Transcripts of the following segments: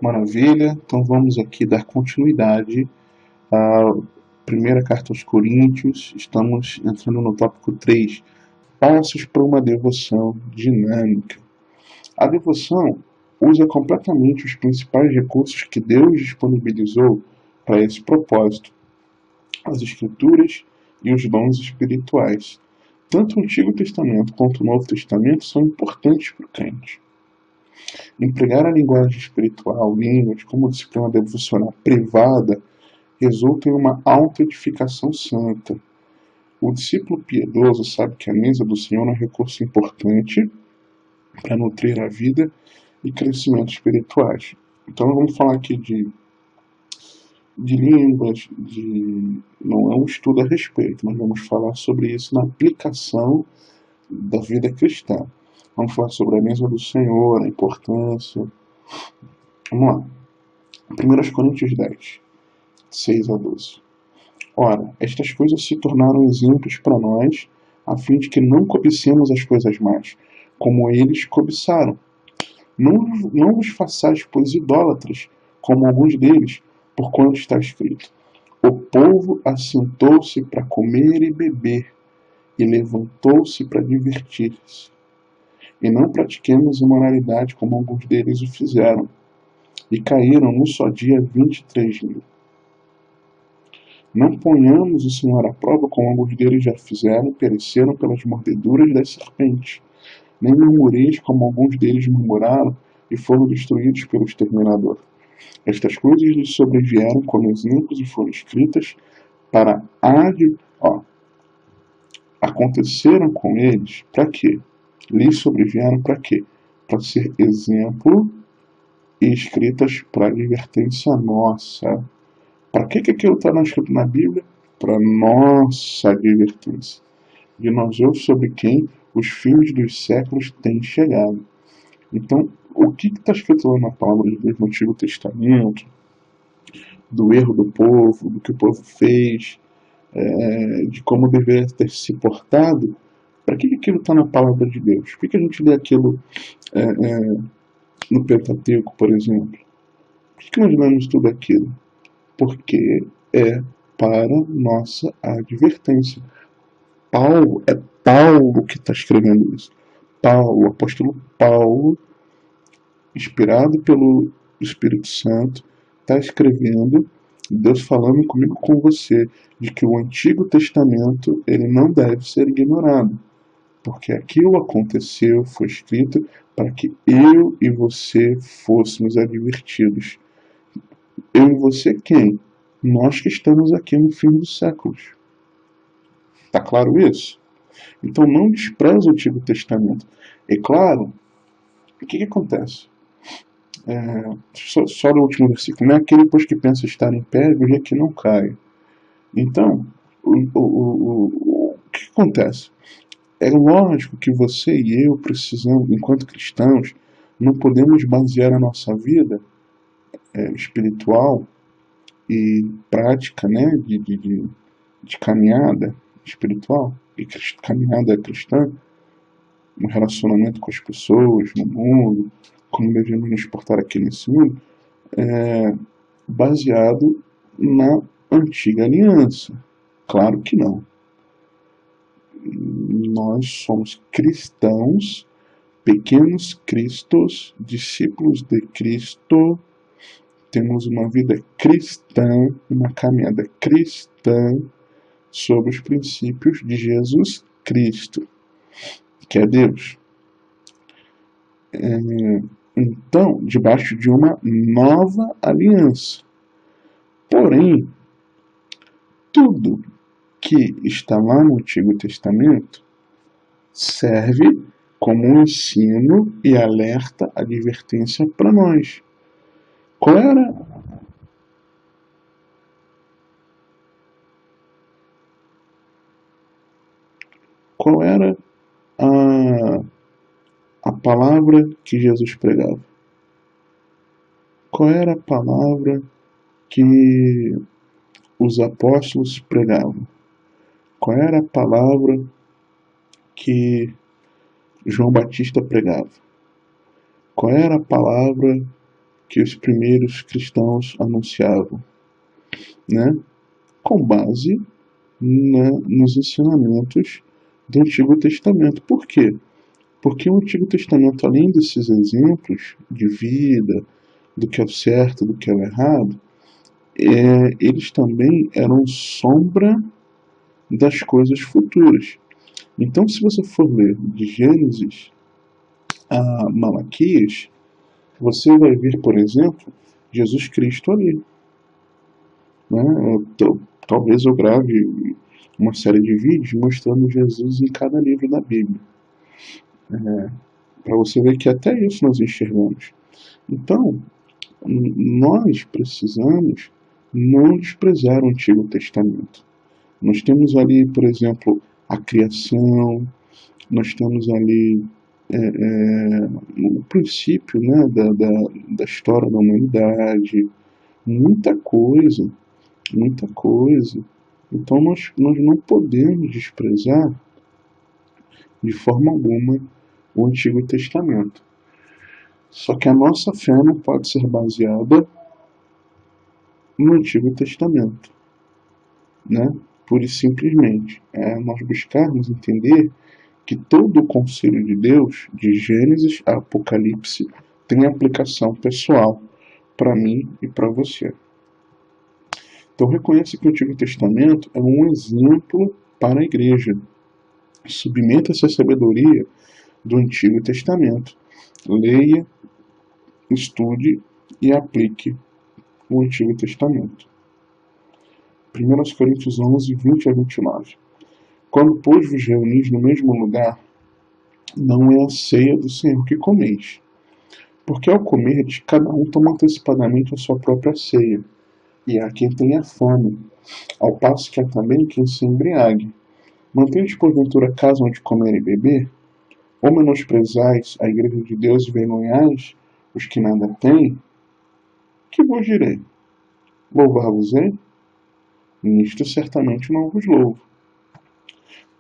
Maravilha, então vamos aqui dar continuidade à primeira carta aos Coríntios. Estamos entrando no tópico 3, passos para uma devoção dinâmica. A devoção usa completamente os principais recursos que Deus disponibilizou para esse propósito, as Escrituras e os dons espirituais. Tanto o Antigo Testamento quanto o Novo Testamento são importantes para o crente. Empregar a linguagem espiritual, línguas, como disciplina devocional privada, resulta em uma auto-edificação santa. O discípulo piedoso sabe que a mesa do Senhor é um recurso importante para nutrir a vida e crescimento espirituais. Então vamos falar aqui de línguas, não é um estudo a respeito, mas vamos falar sobre isso na aplicação da vida cristã. Vamos falar sobre a mesa do Senhor, a importância. Vamos lá. 1 Coríntios 10, 6 a 12. Ora, estas coisas se tornaram exemplos para nós, a fim de que não cobicemos as coisas más, como eles cobiçaram. Não vos façais, pois, idólatras, como alguns deles, porquanto está escrito: o povo assentou-se para comer e beber, e levantou-se para divertir-se. E não pratiquemos imoralidade, como alguns deles o fizeram, e caíram num só dia 23.000. Não ponhamos o Senhor à prova, como alguns deles já fizeram e pereceram pelas mordeduras das serpentes. Nem murmureis, como alguns deles murmuraram e foram destruídos pelo exterminador. Estas coisas lhes sobrevieram como exemplos e foram escritas para aconteceram com eles para quê? Lhes sobrevieram para quê? Para ser exemplo e escritas para advertência nossa. Para que aquilo está escrito na Bíblia? Para nossa advertência. De nós outros sobre quem os fins dos séculos têm chegado. Então, o que está escrito lá na palavra de Deus no Antigo Testamento, do erro do povo, do que o povo fez, de como deveria ter se portado, para que aquilo está na palavra de Deus? Por que a gente lê aquilo no Pentateuco, por exemplo? Por que nós lemos tudo aquilo? Porque é para nossa advertência. É Paulo que está escrevendo isso. Paulo, o apóstolo Paulo, inspirado pelo Espírito Santo, está escrevendo, Deus falando comigo, com você, de que o Antigo Testamento ele não deve ser ignorado, porque aquilo aconteceu, foi escrito para que eu e você fôssemos advertidos. Eu e você quem? Nós que estamos aqui no fim dos séculos. Está claro isso? Então não despreze o Antigo Testamento. É claro, o que acontece? Só no último versículo, não é aquele pois que pensa estar em pé, veja que não cai. Então, o que acontece? É lógico que você e eu precisamos, enquanto cristãos, não podemos basear a nossa vida espiritual e prática, né, de caminhada espiritual e caminhada cristã, no relacionamento com as pessoas, no mundo, como devemos nos portar aqui nesse mundo, baseado na antiga aliança. Claro que não. Nós somos cristãos, pequenos cristos, discípulos de Cristo, temos uma vida cristã, uma caminhada cristã sobre os princípios de Jesus Cristo, que é Deus. Então, debaixo de uma nova aliança. Porém, tudo que está lá no Antigo Testamento serve como um ensino e alerta, advertência para nós. Qual era a palavra que Jesus pregava? Qual era a palavra que os apóstolos pregavam? Qual era a palavra que João Batista pregava? Qual era a palavra que os primeiros cristãos anunciavam, né? Com base nos ensinamentos do Antigo Testamento. Por quê? Porque o Antigo Testamento, além desses exemplos de vida, do que é o certo, do que é o errado, eles também eram sombra das coisas futuras. Então, se você for ler de Gênesis a Malaquias, você vai ver, por exemplo, Jesus Cristo ali. Né? Talvez eu grave uma série de vídeos mostrando Jesus em cada livro da Bíblia. Para você ver que até isso nós enxergamos. Então, nós precisamos não desprezar o Antigo Testamento. Nós temos ali, por exemplo, a criação, nós temos ali o princípio, né, da história da humanidade, muita coisa, muita coisa. Então nós não podemos desprezar de forma alguma o Antigo Testamento. Só que a nossa fé não pode ser baseada no Antigo Testamento, né? Pura e simplesmente. Nós buscarmos entender que todo o conselho de Deus, de Gênesis a Apocalipse, tem aplicação pessoal para mim e para você. Então reconheça que o Antigo Testamento é um exemplo para a igreja. Submeta-se à sabedoria do Antigo Testamento. Leia, estude e aplique o Antigo Testamento. 1 Coríntios 11, 20 a 29. Quando, pois, vos reunis no mesmo lugar, não é a ceia do Senhor que comeis. Porque ao comerdes, cada um toma antecipadamente a sua própria ceia, e há quem tenha fome, ao passo que há também quem se embriague. Mantendes porventura casa onde comer e beber? Ou menosprezais a igreja de Deus e vergonhais os que nada têm? Que vos direi? Louvar-vos-ei? Nisto certamente não vos louvo.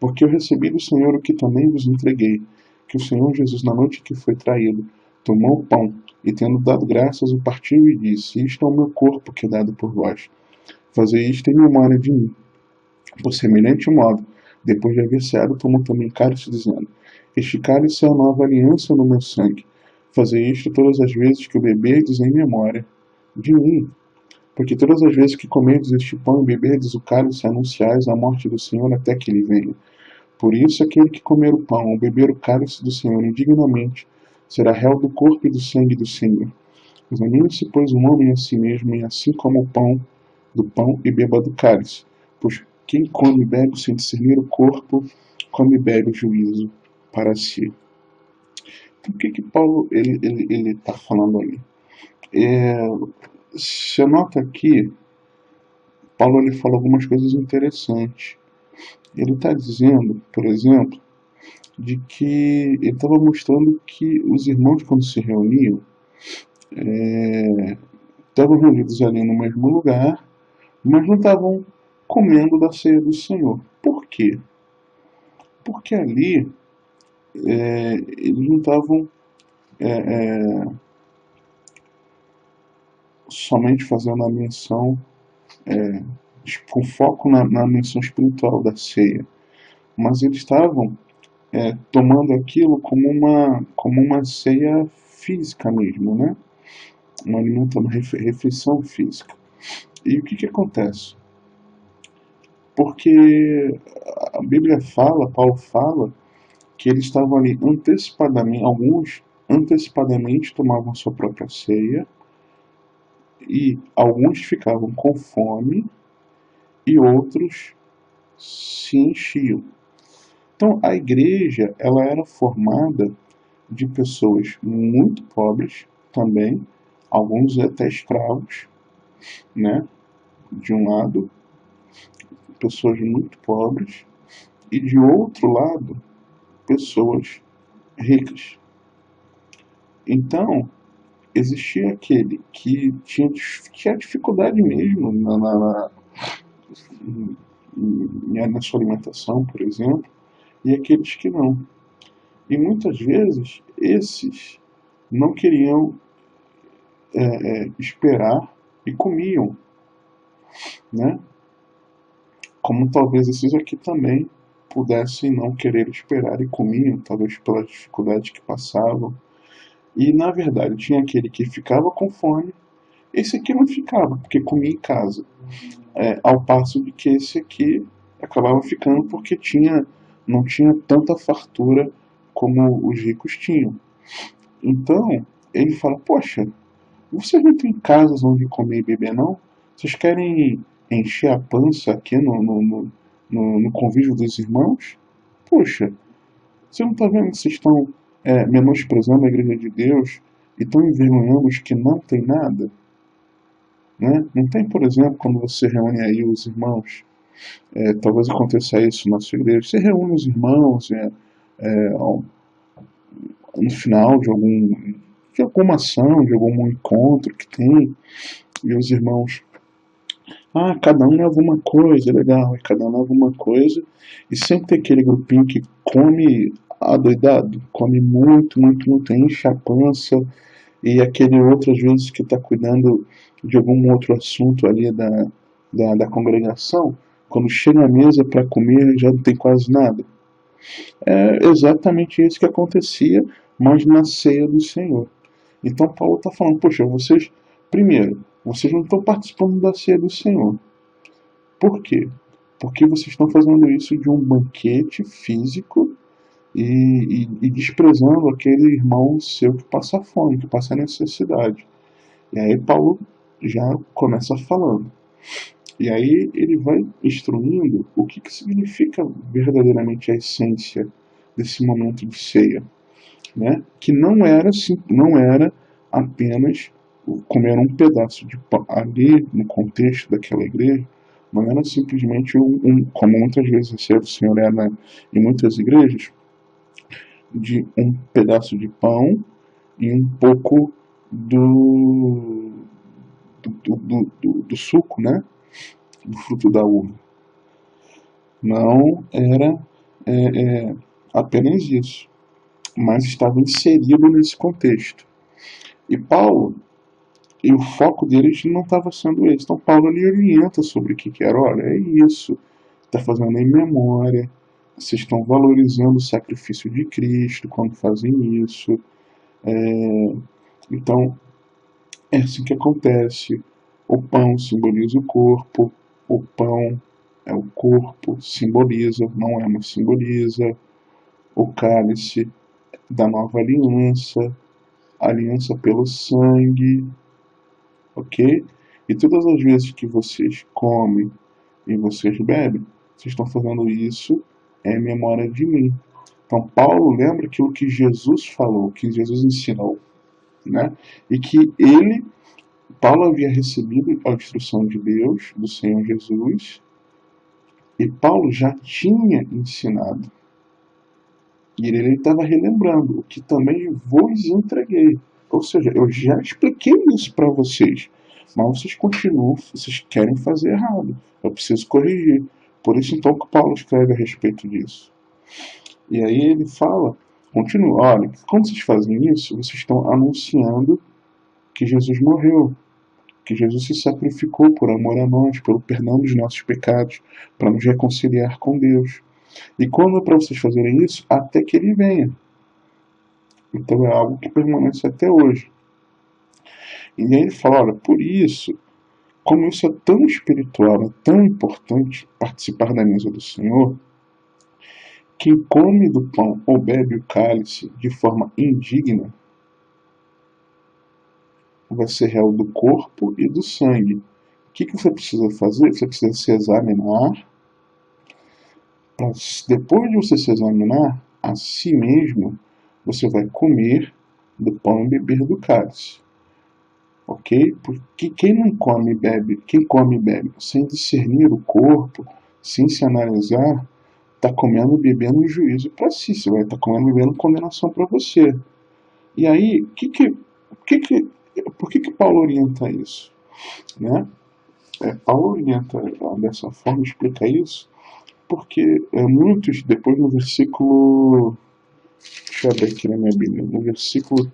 Porque eu recebi do Senhor o que também vos entreguei, que o Senhor Jesus, na noite que foi traído, tomou o pão, e tendo dado graças, o partiu e disse: Isto é o meu corpo que é dado por vós. Fazei isto em memória de mim. Por semelhante modo, depois de haver ceado, tomou também cálice, dizendo: Este cálice é a nova aliança no meu sangue. Fazei isto todas as vezes que o beberdes em memória de mim. Porque todas as vezes que comerdes este pão e beberdes o cálice, anunciais a morte do Senhor até que ele venha. Por isso, aquele que comer o pão ou beber o cálice do Senhor indignamente será réu do corpo e do sangue do Senhor. Examine-se, pois, um homem a si mesmo, e assim coma o pão do pão e beba do cálice. Pois quem come e bebe sem discernir o corpo, come e bebe o juízo para si. Então, o que Paulo ele está falando ali? Você nota aqui, Paulo ele fala algumas coisas interessantes. Ele está dizendo, por exemplo, de que ele estava mostrando que os irmãos, quando se reuniam, estavam reunidos ali no mesmo lugar, mas não estavam comendo da ceia do Senhor. Por quê? Porque ali eles não estavam somente fazendo a menção, com foco na menção espiritual da ceia, mas eles estavam tomando aquilo como uma ceia física mesmo, né? Um alimento, uma refeição física. E o que acontece? Porque a Bíblia fala, Paulo fala, que eles estavam ali antecipadamente, alguns antecipadamente tomavam sua própria ceia, e alguns ficavam com fome, e outros se enchiam. Então a igreja ela era formada de pessoas muito pobres também, alguns até escravos, né? De um lado, pessoas muito pobres, e de outro lado, pessoas ricas. Então, existia aquele que tinha dificuldade mesmo na sua alimentação, por exemplo, e aqueles que não. E muitas vezes, esses não queriam esperar e comiam, né? Como talvez esses aqui também pudessem não querer esperar e comiam, talvez pelas dificuldades que passavam. E na verdade tinha aquele que ficava com fome, esse aqui não ficava, porque comia em casa. Ao passo de que esse aqui acabava ficando porque não tinha tanta fartura como os ricos tinham. Então ele fala: poxa, vocês não têm casas onde comer e beber, não? Vocês querem encher a pança aqui no convívio dos irmãos? Poxa, você não está vendo que vocês estão menosprezando a igreja de Deus e estão envergonhando os que não têm nada? Né? Não tem, por exemplo, quando você reúne aí os irmãos, talvez aconteça isso na sua igreja, você reúne os irmãos no final de alguma ação, de algum encontro que tem, e os irmãos, cada um leva uma coisa, legal, e cada um leva uma coisa, e sempre tem aquele grupinho que come adoidado, come muito, muito, muito, enche a pança, e aquele outro, às vezes, que está cuidando de algum outro assunto ali da congregação, quando chega à mesa para comer já não tem quase nada. É exatamente isso que acontecia, mas na ceia do Senhor. Então Paulo está falando: poxa, vocês, primeiro, vocês não estão participando da ceia do Senhor. Por quê? Porque vocês estão fazendo isso de um banquete físico e desprezando aquele irmão seu que passa fome, que passa necessidade. E aí Paulo já começa falando. E aí ele vai instruindo o que significa verdadeiramente a essência desse momento de ceia, né? Que não era apenas comer um pedaço de pão ali no contexto daquela igreja, não era simplesmente como muitas vezes a ceia do Senhor era em muitas igrejas, de um pedaço de pão e um pouco do suco, né? Do fruto da uva. Não era apenas isso, mas estava inserido nesse contexto. E Paulo, e o foco deles não estava sendo esse. Então Paulo lhe orienta sobre o que era. Olha, é isso, está fazendo em memória, vocês estão valorizando o sacrifício de Cristo quando fazem isso. Então, é assim que acontece. O pão simboliza o corpo, o pão é o corpo, simboliza, não é, mas simboliza. O cálice da nova aliança, aliança pelo sangue, ok? E todas as vezes que vocês comem e vocês bebem, vocês estão fazendo isso em memória de mim. Então Paulo lembra aquilo que Jesus falou, que Jesus ensinou, né? E que Paulo havia recebido a instrução de Deus, do Senhor Jesus, e Paulo já tinha ensinado. E ele estava relembrando o que também vos entreguei. Ou seja, eu já expliquei isso para vocês, mas vocês continuam, vocês querem fazer errado. Eu preciso corrigir. Por isso então que Paulo escreve a respeito disso. E aí ele fala, continua, olha, quando vocês fazem isso, vocês estão anunciando que Jesus morreu, que Jesus se sacrificou por amor a nós, pelo perdão dos nossos pecados, para nos reconciliar com Deus. E quando é para vocês fazerem isso? Até que ele venha. Então é algo que permanece até hoje. E aí ele fala, olha, por isso, como isso é tão espiritual, é tão importante participar da mesa do Senhor, quem come do pão ou bebe o cálice de forma indigna vai ser réu do corpo e do sangue. O que você precisa fazer? Você precisa se examinar. Depois de você se examinar a si mesmo, você vai comer do pão e beber do cálice. Ok? Porque quem come e bebe sem discernir o corpo, sem se analisar, está comendo e bebendo juízo para si. Você vai estar comendo e bebendo condenação para você. E aí, por que Paulo orienta isso? Né? Paulo orienta dessa forma, explica isso, porque muitos, depois no versículo, deixa eu abrir aqui na minha Bíblia, no versículo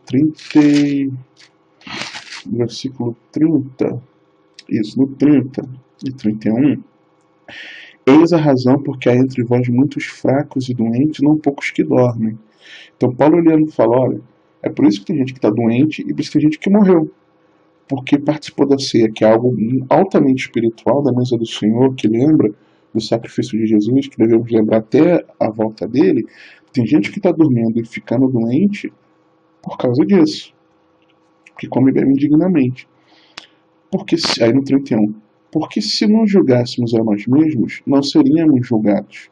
no versículo 30, isso, no 30 e 31, eis a razão porque há entre vós muitos fracos e doentes, não poucos que dormem. Então Paulo olhando fala, olha, é por isso que tem gente que está doente e por isso que tem gente que morreu. Porque participou da ceia, que é algo altamente espiritual, da mesa do Senhor, que lembra do sacrifício de Jesus, que devemos lembrar até a volta dele. Tem gente que está dormindo e ficando doente por causa disso, que come e bebe indignamente. Porque, aí no 31, porque se não julgássemos a nós mesmos, não seríamos julgados.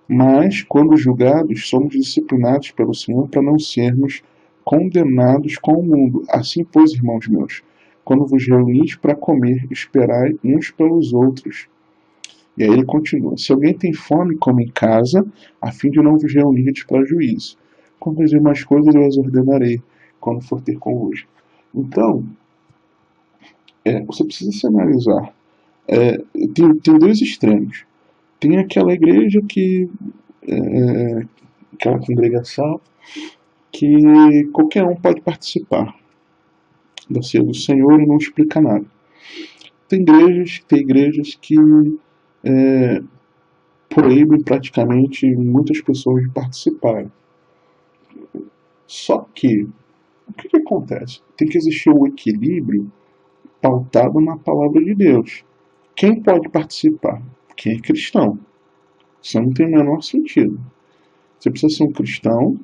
Mas, quando julgados, somos disciplinados pelo Senhor para não sermos condenados com o mundo. Assim, pois, irmãos meus, quando vos reunis para comer, esperai uns pelos outros. E aí ele continua: se alguém tem fome, come em casa, a fim de não vos reunirdes para juízo. Quando as demais coisas eu as ordenarei, quando for ter convosco. Então, você precisa se analisar. Tem dois extremos. Tem aquela igreja que aquela congregação que qualquer um pode participar da ceia do Senhor e não explica nada. Tem igrejas que proíbem praticamente muitas pessoas de participarem. Só que, o que acontece? Tem que existir um equilíbrio pautado na palavra de Deus. Quem pode participar? Quem é cristão. Isso não tem o menor sentido. Você precisa ser um cristão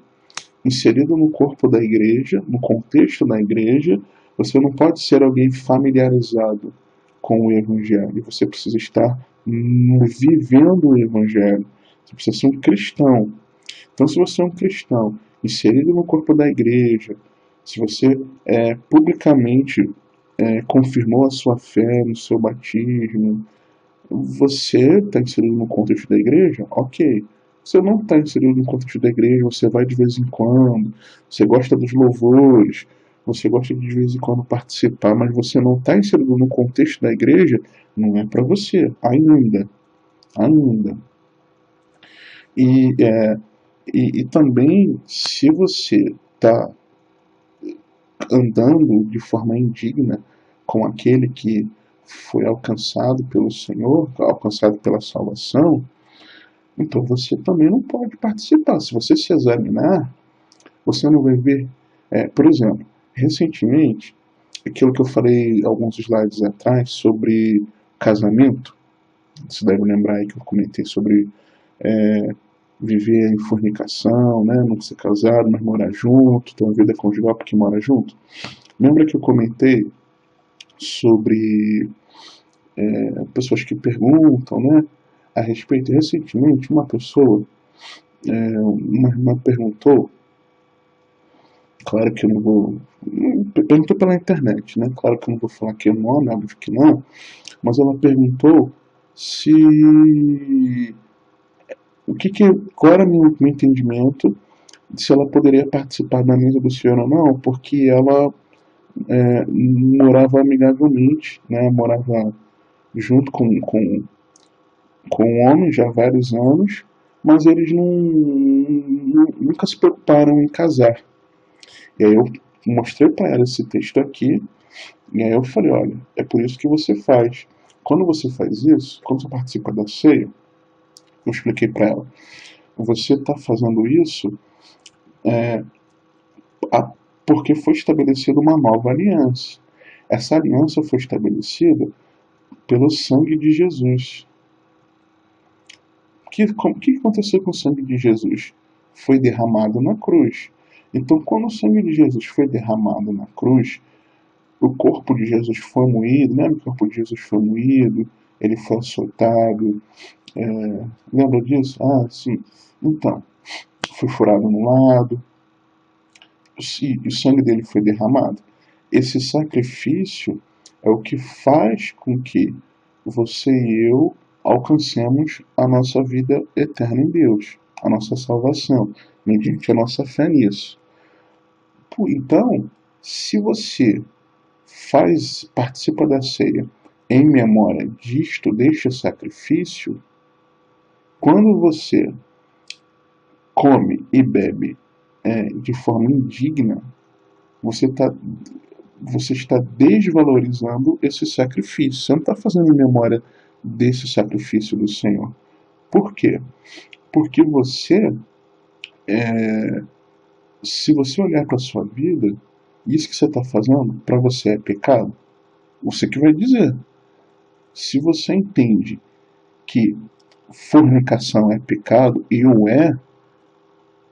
inserido no corpo da igreja, no contexto da igreja. Você não pode ser alguém familiarizado com o evangelho. Você precisa estar vivendo o evangelho. Você precisa ser um cristão. Então, se você é um cristão inserido no corpo da igreja, se você publicamente confirmou a sua fé no seu batismo, você está inserido no contexto da igreja? Ok. Você não está inserido no contexto da igreja, você vai de vez em quando, você gosta dos louvores, você gosta de vez em quando participar, mas você não está inserido no contexto da igreja, não é para você, ainda. Ainda. E também, se você está andando de forma indigna com aquele que foi alcançado pelo Senhor, alcançado pela salvação, então você também não pode participar. Se você se examinar, você não vai ver. Por exemplo, recentemente, aquilo que eu falei alguns slides atrás sobre casamento, você deve lembrar aí que eu comentei sobre viver em fornicação, né, não ser casado, mas morar junto, ter uma vida conjugal porque mora junto. Lembra que eu comentei sobre pessoas que perguntam, né, a respeito. Recentemente, uma pessoa, uma irmã perguntou, claro que eu não vou, perguntou pela internet, né, claro que eu não vou falar aqui o nome, óbvio que não, mas ela perguntou se qual era o meu entendimento, se ela poderia participar da mesa do Senhor ou não, porque ela morava amigavelmente, né, morava junto com um homem já há vários anos, mas eles nunca se preocuparam em casar. E aí eu mostrei para ela esse texto aqui, e aí eu falei, olha, é por isso que você faz. Quando você faz isso, quando você participa da ceia, eu expliquei para ela, você está fazendo isso porque foi estabelecida uma nova aliança. Essa aliança foi estabelecida pelo sangue de Jesus. O que aconteceu com o sangue de Jesus? Foi derramado na cruz. Então, quando o sangue de Jesus foi derramado na cruz, o corpo de Jesus foi moído, né? O corpo de Jesus foi moído, ele foi açoitado. Lembra disso? Ah, sim. Então, foi furado no lado, e o sangue dele foi derramado. Esse sacrifício é o que faz com que você e eu alcancemos a nossa vida eterna em Deus, a nossa salvação, mediante a nossa fé nisso. Então, se você participa da ceia em memória deste sacrifício, quando você come e bebe de forma indigna, você está você está desvalorizando esse sacrifício. Você não está fazendo memória desse sacrifício do Senhor. Por quê? Porque você, se você olhar para a sua vida, isso que você está fazendo, para você é pecado? Você que vai dizer. Se você entende que fornicação é pecado, e o é,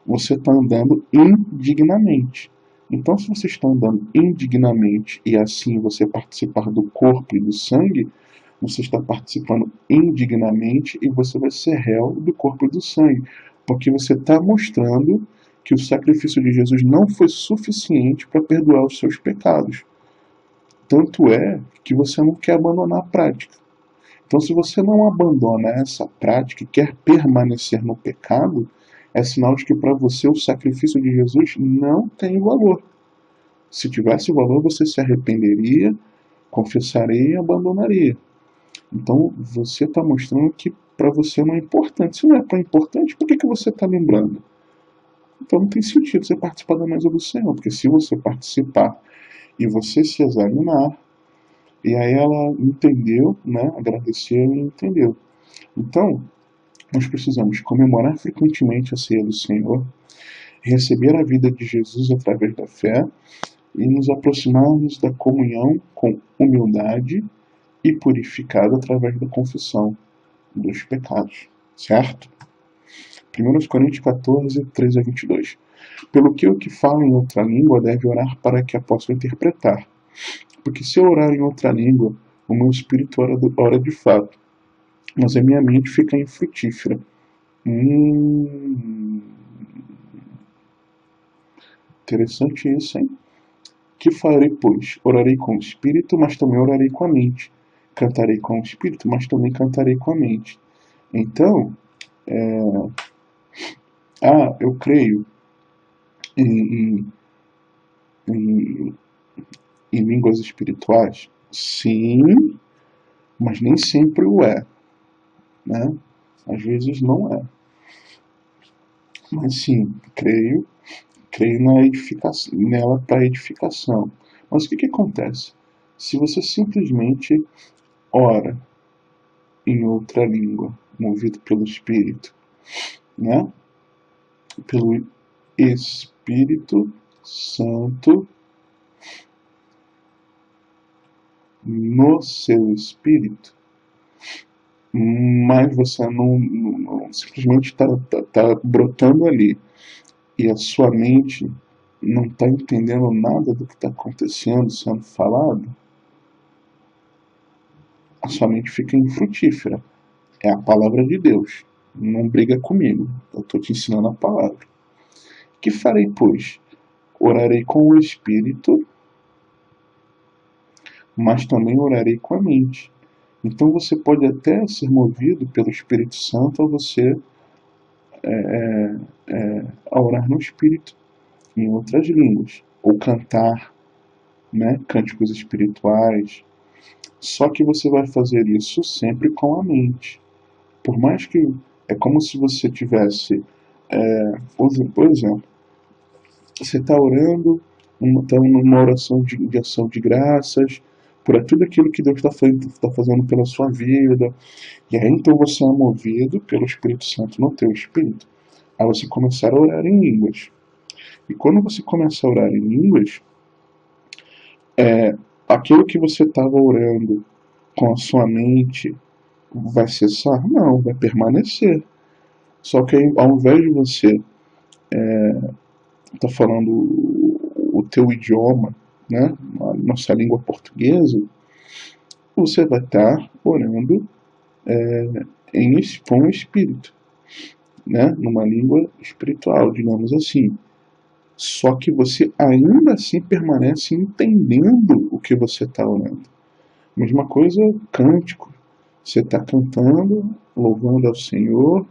você está andando indignamente. Então, se você está andando indignamente e assim você participar do corpo e do sangue, você está participando indignamente e você vai ser réu do corpo e do sangue. Porque você está mostrando que o sacrifício de Jesus não foi suficiente para perdoar os seus pecados. Tanto é que você não quer abandonar a prática. Então, se você não abandona essa prática e quer permanecer no pecado, é sinal de que para você o sacrifício de Jesus não tem valor. Se tivesse valor, você se arrependeria, confessaria e abandonaria. Então, você está mostrando que para você não é importante. Se não é para importante, por que você está lembrando? Então não tem sentido você participar da mesa do Senhor, porque se você participar e você se examinar, e aí ela entendeu, né, agradeceu e entendeu. Então, nós precisamos comemorar frequentemente a ceia do Senhor, receber a vida de Jesus através da fé e nos aproximarmos da comunhão com humildade e purificado através da confissão dos pecados, certo? 1 Coríntios 14, 13 a 22. Pelo que o que fala em outra língua deve orar para que a possa interpretar. Porque se eu orar em outra língua, o meu espírito ora de fato, mas a minha mente fica infrutífera. Interessante isso, hein? Que farei, pois? Orarei com o espírito, mas também orarei com a mente. Cantarei com o espírito, mas também cantarei com a mente. Então, eu creio em, em, em línguas espirituais? Sim, mas nem sempre o é, né? Às vezes não é. Mas sim, creio nela para edificação. Mas o que acontece? Se você simplesmente ora em outra língua, movido pelo Espírito, né? Pelo Espírito Santo no seu espírito, mas você não simplesmente está brotando ali e a sua mente não está entendendo nada do que está acontecendo, sendo falado, a sua mente fica infrutífera. É a palavra de Deus. Não briga comigo. Eu estou te ensinando a palavra. Que farei, pois? Orarei com o Espírito, mas também orarei com a mente. Então você pode até ser movido pelo Espírito Santo a você a orar no Espírito, em outras línguas, ou cantar, né, cânticos espirituais. Só que você vai fazer isso sempre com a mente. Por mais que é como se você tivesse, por exemplo, você está orando, está numa oração de ação de graças, por tudo aquilo que Deus está fazendo pela sua vida. E aí então você é movido pelo Espírito Santo no teu espírito a você começar a orar em línguas. E quando você começa a orar em línguas, aquilo que você estava orando com a sua mente vai cessar? Não, vai permanecer. Só que aí, ao invés de você estar falando o teu idioma, né, a nossa língua portuguesa, você vai estar orando com o espírito, né, numa língua espiritual, digamos assim. Só que você ainda assim permanece entendendo o que você está orando. Mesma coisa, cântico. Você está cantando, louvando ao Senhor,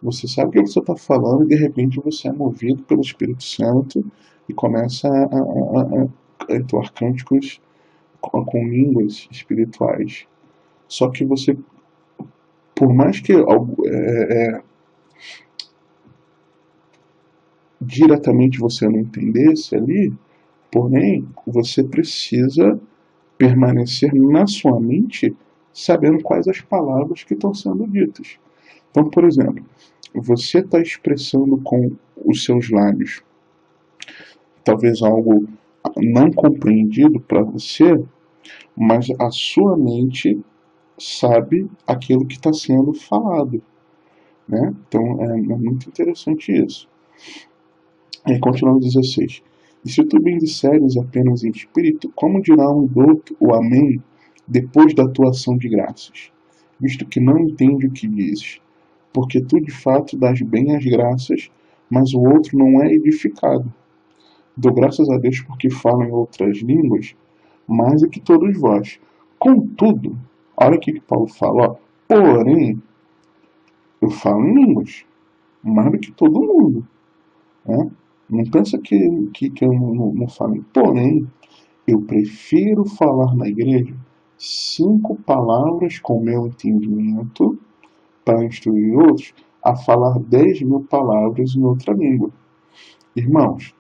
você sabe o que você está falando e de repente você é movido pelo Espírito Santo e começa a entoar cânticos com línguas espirituais. Só que você, por mais que diretamente você não entendesse ali, Porém, você precisa permanecer na sua mente sabendo quais as palavras que estão sendo ditas. Então, por exemplo, você está expressando com os seus lábios talvez algo não compreendido para você, mas a sua mente sabe aquilo que está sendo falado, né? Então é muito interessante isso. E continua 16. E se tu bem disseres apenas em espírito, como dirá um do outro o amém depois da tua ação de graças, visto que não entende o que dizes? Porque tu de fato dás bem as graças, mas o outro não é edificado. Dou graças a Deus porque falo em outras línguas, mais do que todos vós. Contudo, olha o que Paulo fala, ó, porém, eu falo em línguas, mais do que todo mundo. Né? Não pensa que eu não falo. Porém, eu prefiro falar na igreja 5 palavras com meu entendimento para instruir outros a falar 10.000 palavras em outra língua. Irmãos,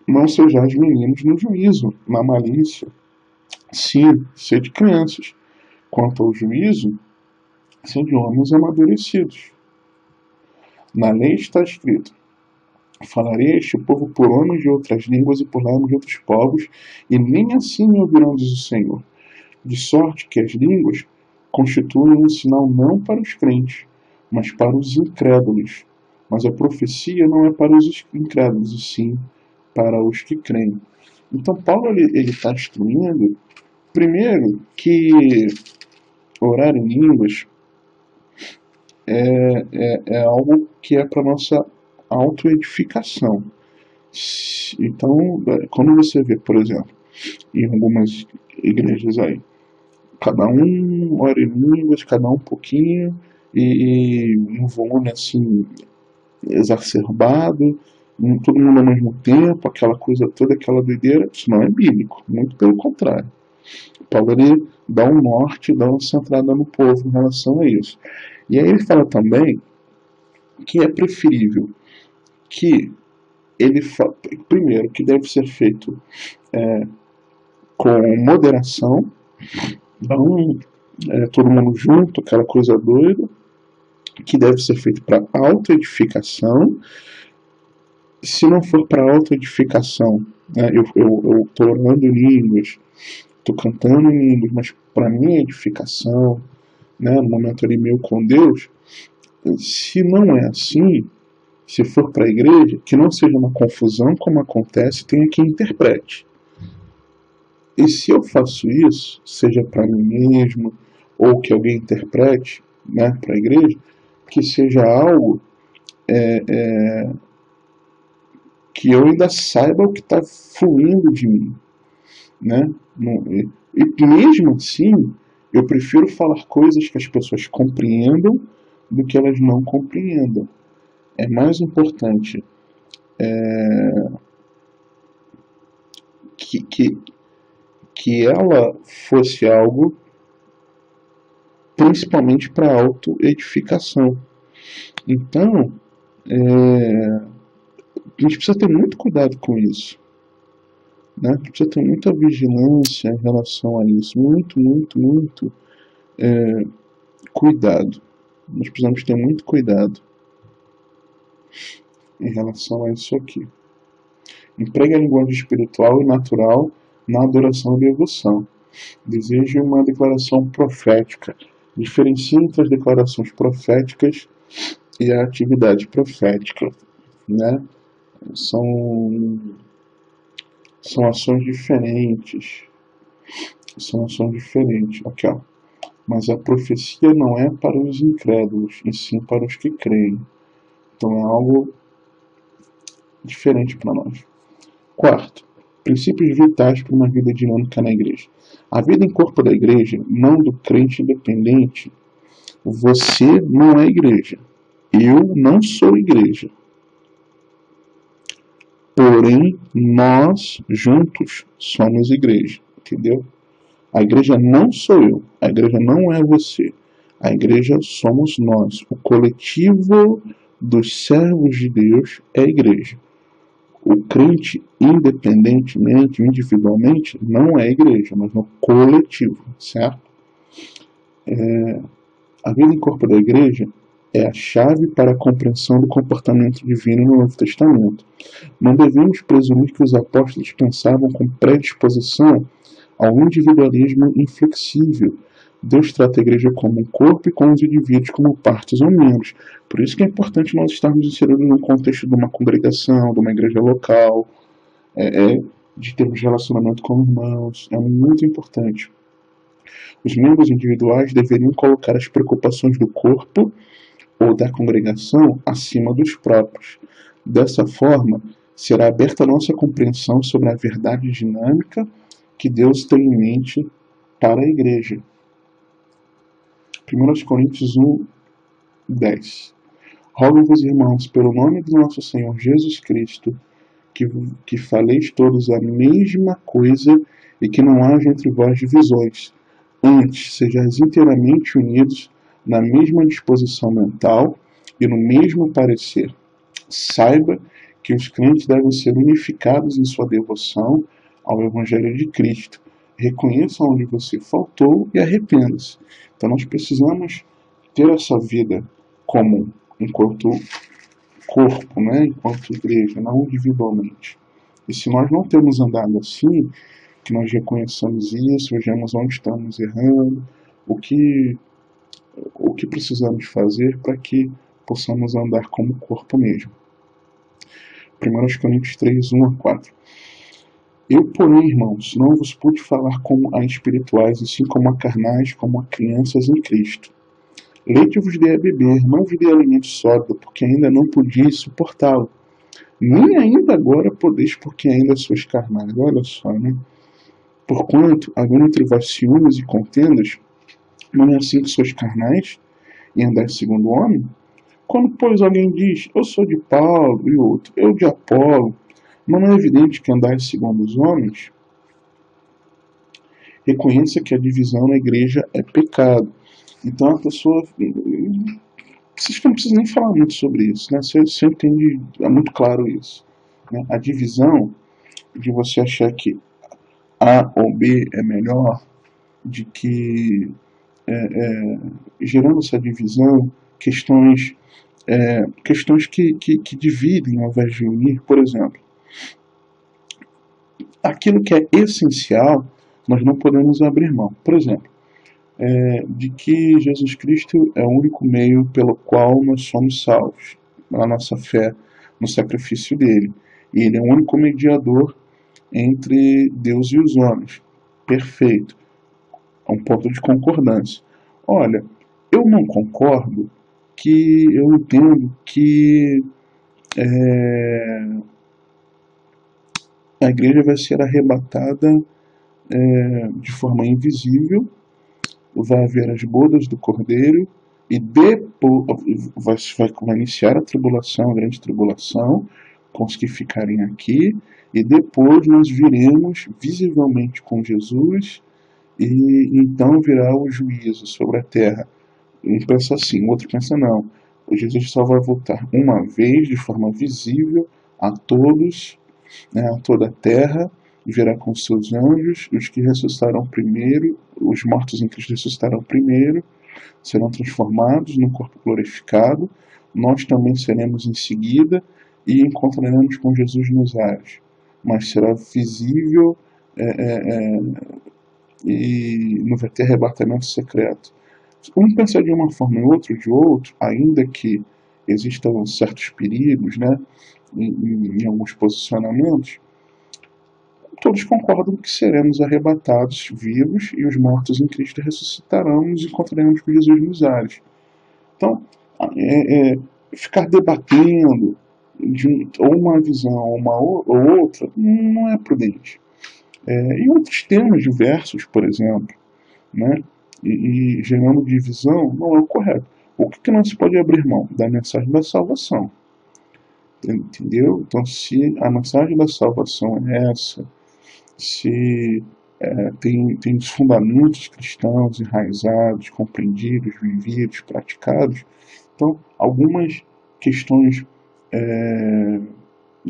não sejais meninos no juízo, na malícia. Sim, sede crianças. Quanto ao juízo, sede homens amadurecidos. Na lei está escrito: falarei a este povo por homens de outras línguas e por lábios de outros povos, e nem assim me ouvirão, diz o Senhor. De sorte que as línguas constituem um sinal não para os crentes, mas para os incrédulos. Mas a profecia não é para os incrédulos, e sim para os que creem. Então Paulo ele está instruindo, primeiro, que orar em línguas é algo que é para nossa autoedificação. Então, quando você vê, por exemplo, em algumas igrejas aí, cada um ora em línguas, cada um pouquinho, e um volume assim exacerbado, todo mundo ao mesmo tempo, aquela coisa toda, aquela doideira, isso não é bíblico, muito pelo contrário. Paulo ele dá um norte, dá uma centrada no povo em relação a isso. E aí ele fala também que é preferível que ele primeiro que deve ser feito com moderação, não todo mundo junto, aquela coisa doida, que deve ser feito para autoedificação. Se não for para autoedificação, né, eu estou orando em línguas, estou cantando em línguas, mas para minha edificação, né, no momento ali meu com Deus, se não é assim, se for para a igreja, que não seja uma confusão como acontece, tenha quem interprete. E se eu faço isso, seja para mim mesmo, ou que alguém interprete, né, para a igreja, que seja algo que eu ainda saiba o que está fluindo de mim. Né? E mesmo assim, eu prefiro falar coisas que as pessoas compreendam do que elas não compreendam. É mais importante que ela fosse algo principalmente para autoedificação. Então, a gente precisa ter muito cuidado com isso. Né? A gente precisa ter muita vigilância em relação a isso. Muito cuidado. Nós precisamos ter muito cuidado em relação a isso aqui. Empregue a linguagem espiritual e natural na adoração e devoção. Deseje uma declaração profética. Diferencie entre as declarações proféticas e a atividade profética. Né? São ações diferentes. Aqui, ó. Mas a profecia não é para os incrédulos, e sim para os que creem. Então é algo diferente para nós. Quarto, princípios vitais para uma vida dinâmica na igreja. A vida em corpo da igreja, não do crente independente. Você não é igreja. Eu não sou igreja. Porém, nós juntos somos igreja. Entendeu? A igreja não sou eu. A igreja não é você. A igreja somos nós. O coletivo dos servos de Deus é a igreja. O crente, independentemente, individualmente, não é igreja, mas no coletivo, certo? A vida em corpo da igreja é a chave para a compreensão do comportamento divino no Novo Testamento. Não devemos presumir que os apóstolos pensavam com predisposição ao individualismo inflexível. Deus trata a igreja como um corpo e com os indivíduos como partes ou membros. Por isso que é importante nós estarmos inseridos no contexto de uma congregação, de uma igreja local, de termos relacionamento com irmãos. É muito importante. Os membros individuais deveriam colocar as preocupações do corpo ou da congregação acima dos próprios. Dessa forma, será aberta a nossa compreensão sobre a verdade dinâmica que Deus tem em mente para a igreja. 1 Coríntios 1, 10. Rogo-vos, irmãos, pelo nome do nosso Senhor Jesus Cristo, que faleis todos a mesma coisa e que não haja entre vós divisões. Antes, sejais inteiramente unidos na mesma disposição mental e no mesmo parecer. Saiba que os crentes devem ser unificados em sua devoção ao Evangelho de Cristo. Reconheça onde você faltou e arrependa-se. Então nós precisamos ter essa vida comum, enquanto corpo, enquanto igreja, não individualmente. E se nós não temos andado assim, que nós reconheçamos isso, vejamos onde estamos errando, o que precisamos fazer para que possamos andar como corpo mesmo. 1 Coríntios 3, 1 a 4. Eu, porém, irmãos, não vos pude falar como a espirituais, e sim como a carnais, como a crianças em Cristo. Leite vos dei a beber, não vos dei alimento sólido, porque ainda não podiais suportá-lo. Nem ainda agora podeis, porque ainda sois carnais. Olha só, Porquanto, havendo entre vós ciúmes e contendas, não é assim que sois carnais, e andais segundo o homem? Quando, pois, alguém diz, eu sou de Paulo, e outro, eu de Apolo, não é evidente que andais segundo os homens? Reconheça que a divisão na igreja é pecado. Então a pessoa... Vocês não precisam nem falar muito sobre isso, Você entende, é muito claro isso. A divisão de você achar que A ou B é melhor, de que gerando essa divisão, questões que dividem ao invés de unir. Por exemplo, aquilo que é essencial, nós não podemos abrir mão. Por exemplo, de que Jesus Cristo é o único meio pelo qual nós somos salvos, a nossa fé no sacrifício dele. E ele é o único mediador entre Deus e os homens. Perfeito. É um ponto de concordância. Olha, eu não concordo que eu entendo que a igreja vai ser arrebatada de forma invisível, vai haver as bodas do Cordeiro e depois vai iniciar a tribulação, a grande tribulação, com os que ficarem aqui, e depois nós viremos visivelmente com Jesus, e então virá o juízo sobre a terra. Um pensa assim, o outro pensa não. O Jesus só vai voltar uma vez de forma visível a todos, a toda a terra, e virá com seus anjos, os que ressuscitarão primeiro, os mortos em Cristo ressuscitarão primeiro, serão transformados num corpo glorificado, nós também seremos em seguida e encontraremos com Jesus nos ares, mas será visível e não vai ter arrebatamento secreto. Um pensa de uma forma e outro de outro, ainda que existam certos perigos, em alguns posicionamentos, todos concordam que seremos arrebatados vivos e os mortos em Cristo ressuscitarão e nos encontraremos com Jesus nos ares. Então, ficar debatendo ou uma visão ou outra não é prudente. E outros temas diversos, por exemplo, e gerando divisão, não é o correto. O que não se pode abrir mão? Da mensagem da salvação. Entendeu? Então, se a mensagem da salvação é essa, se tem os fundamentos cristãos enraizados, compreendidos, vividos, praticados, então algumas questões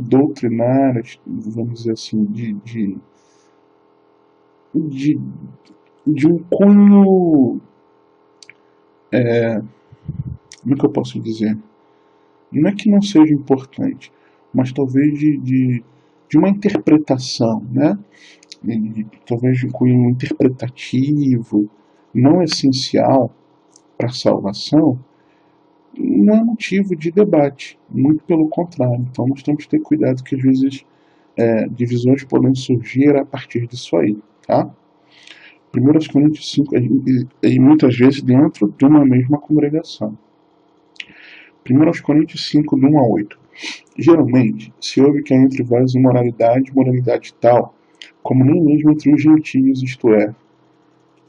doutrinárias, vamos dizer assim, de, de um cunho, como é que eu posso dizer? Não é que não seja importante, mas talvez de uma interpretação, né? Talvez de um cunho interpretativo, não essencial para a salvação, não é motivo de debate, muito pelo contrário. Então nós temos que ter cuidado que às vezes divisões podem surgir a partir disso aí, tá? 1 Coríntios 5, e muitas vezes dentro de uma mesma congregação. 1 Coríntios 5, de 1 a 8. Geralmente, se ouve que há entre vós imoralidade, moralidade tal, como nem mesmo entre os gentios, isto é,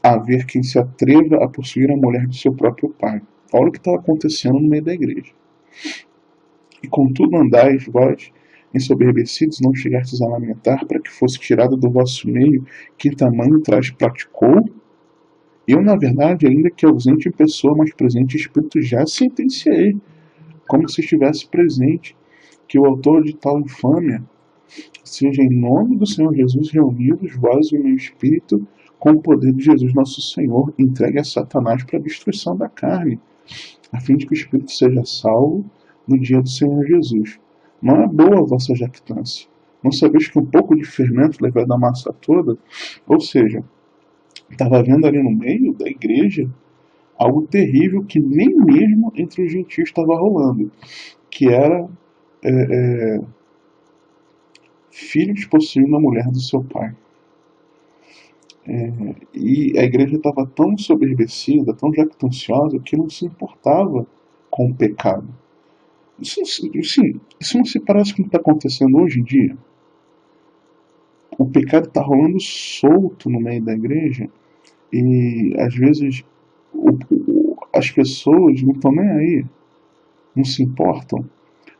haver quem se atreva a possuir a mulher de seu próprio pai. Olha o que está acontecendo no meio da igreja. E contudo andais vós ensoberbecidos, não chegastes a lamentar para que fosse tirado do vosso meio que tamanho trás praticou? Eu, na verdade, ainda que ausente em pessoa, mas presente em espírito, já sentenciei, como se estivesse presente, que o autor de tal infâmia seja em nome do Senhor Jesus reunidos, vós e o meu espírito, com o poder de Jesus nosso Senhor, entregue a Satanás para a destruição da carne, a fim de que o espírito seja salvo no dia do Senhor Jesus. Não é boa a vossa jactância. Não sabeis que um pouco de fermento levado da massa toda? Ou seja, estava vendo ali no meio da igreja algo terrível que nem mesmo entre os gentios estava rolando, que era filhos possuindo a mulher do seu pai. E a igreja estava tão soberbecida, tão jactanciosa, que não se importava com o pecado. Isso não se parece com o que está acontecendo hoje em dia? O pecado está rolando solto no meio da igreja e às vezes as pessoas não estão nem aí, não se importam.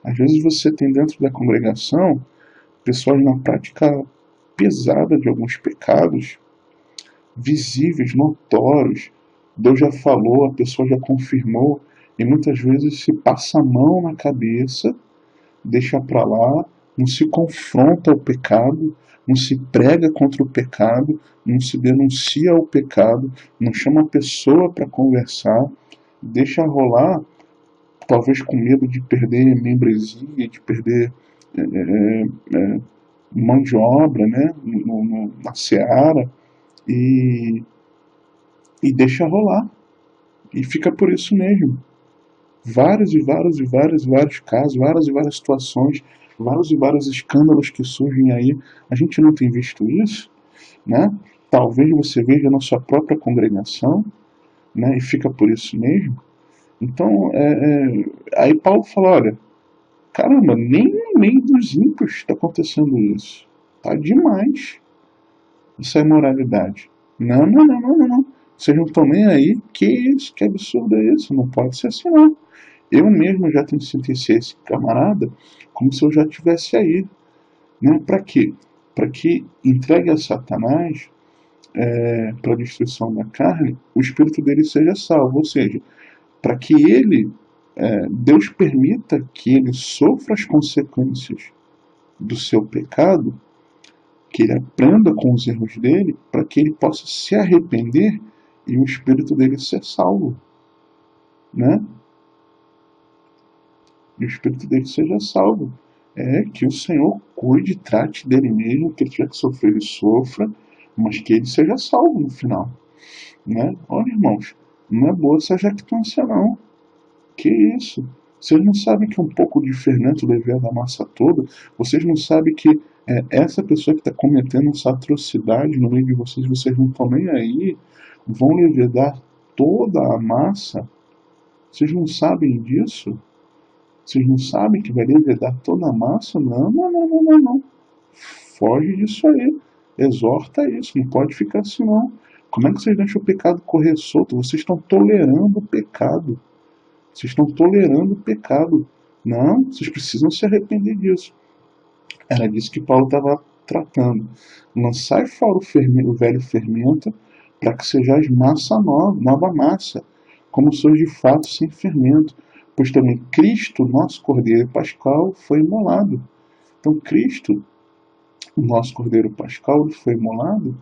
Às vezes você tem dentro da congregação pessoas na prática pesada de alguns pecados, visíveis, notórios. Deus já falou, a pessoa já confirmou, e muitas vezes se passa a mão na cabeça, deixa para lá, não se confronta ao pecado, não se prega contra o pecado, não se denuncia o pecado, não chama a pessoa para conversar, deixa rolar, talvez com medo de perder membresia, de perder mão de obra, né, na seara, e deixa rolar. E fica por isso mesmo. Vários casos, várias situações, vários escândalos que surgem aí. A gente não tem visto isso, né? Talvez você veja na sua própria congregação, né? E fica por isso mesmo. Então, aí Paulo fala, olha, caramba, nem no meio dos ímpios está acontecendo isso. Tá demais. Isso é imoralidade. Não. Vocês não estão nem aí. Que isso? Que absurdo é isso? Não pode ser assim, não. Eu mesmo já tenho sentenciado esse camarada como se eu já estivesse aí. Né? Para quê? Para que entregue a Satanás para a destruição da carne, o espírito dele seja salvo. Ou seja, para que ele, Deus permita que ele sofra as consequências do seu pecado, que ele aprenda com os erros dele, para que ele possa se arrepender e o espírito dele ser salvo, né? E o espírito dele seja salvo. Que o Senhor cuide, trate dele mesmo, que ele tiver que sofrer, ele sofra, mas que ele seja salvo no final, né? Olha, irmãos, não é boa essa jactância, não. Que isso? Vocês não sabem que um pouco de fermento leveda a massa toda? Vocês não sabem que essa pessoa que está cometendo essa atrocidade no meio de vocês não estão nem aí, vão levedar toda a massa? Vocês não sabem disso? Vocês não sabem que vai levedar toda a massa? Não. Foge disso aí. Exorta isso. Não pode ficar assim, não. Como é que vocês deixam o pecado correr solto? Vocês estão tolerando o pecado. Vocês estão tolerando o pecado. Não, vocês precisam se arrepender disso. Era disso que Paulo estava tratando. Lançai fora o velho fermento, para que sejais massa nova massa, como sois de fato sem fermento. Pois também Cristo, nosso Cordeiro Pascal, foi imolado. Então Cristo, o nosso Cordeiro Pascal, ele foi imolado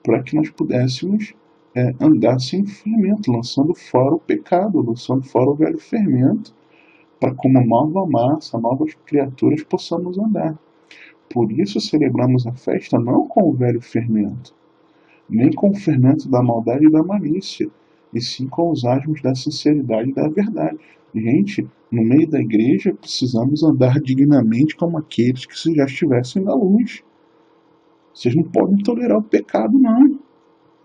para que nós pudéssemos andar sem fermento, lançando fora o pecado, lançando fora o velho fermento, para como nova massa, novas criaturas possamos andar. Por isso celebramos a festa não com o velho fermento, nem com o fermento da maldade e da malícia, e sim com os asmos da sinceridade e da verdade. Gente, no meio da igreja precisamos andar dignamente como aqueles que já estivessem na luz. Vocês não podem tolerar o pecado, não.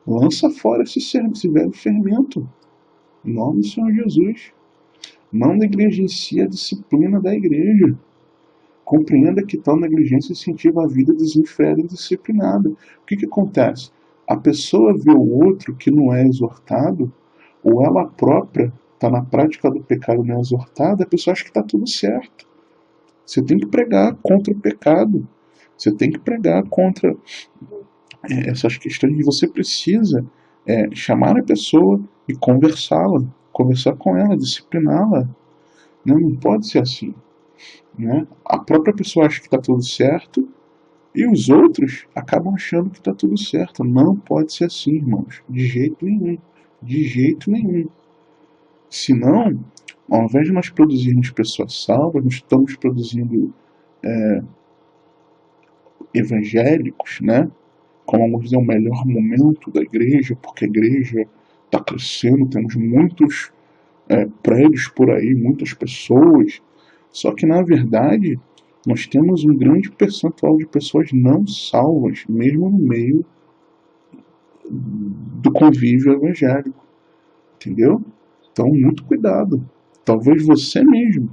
Lança fora esse velho fermento. Em nome do Senhor Jesus. Não negligencie a disciplina da igreja. Compreenda que tal negligência incentiva a vida desenfreada e indisciplinada. O que acontece? A pessoa vê o outro que não é exortado, ou ela própria está na prática do pecado não é exortada, a pessoa acha que está tudo certo. Você tem que pregar contra o pecado. Você tem que pregar contra essas questões. E você precisa chamar a pessoa e conversá-la. Conversar com ela, discipliná-la. Não pode ser assim. Né? A própria pessoa acha que está tudo certo e os outros acabam achando que está tudo certo. Não pode ser assim, irmãos. De jeito nenhum. De jeito nenhum. Senão, ao invés de nós produzirmos pessoas salvas, nós estamos produzindo evangélicos, né? Como vamos dizer, o melhor momento da igreja, porque a igreja está crescendo, temos muitos prédios por aí, muitas pessoas. Só que, na verdade, nós temos um grande percentual de pessoas não salvas, mesmo no meio do convívio evangélico. Entendeu? Então, muito cuidado. Talvez você mesmo.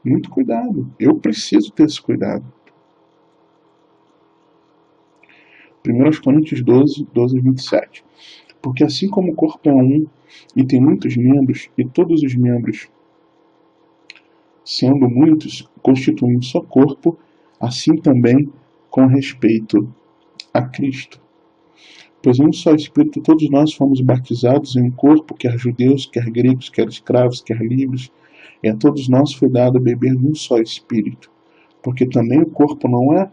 Muito cuidado. Eu preciso ter esse cuidado. 1 Coríntios 12, 12 e 27. Porque assim como o corpo é um e tem muitos membros, e todos os membros, sendo muitos, constituem um só corpo, assim também com respeito a Cristo. Pois em um só Espírito todos nós fomos batizados em um corpo, quer judeus, quer gregos, quer escravos, quer livres, e a todos nós foi dado beber de um só Espírito. Porque também o corpo não é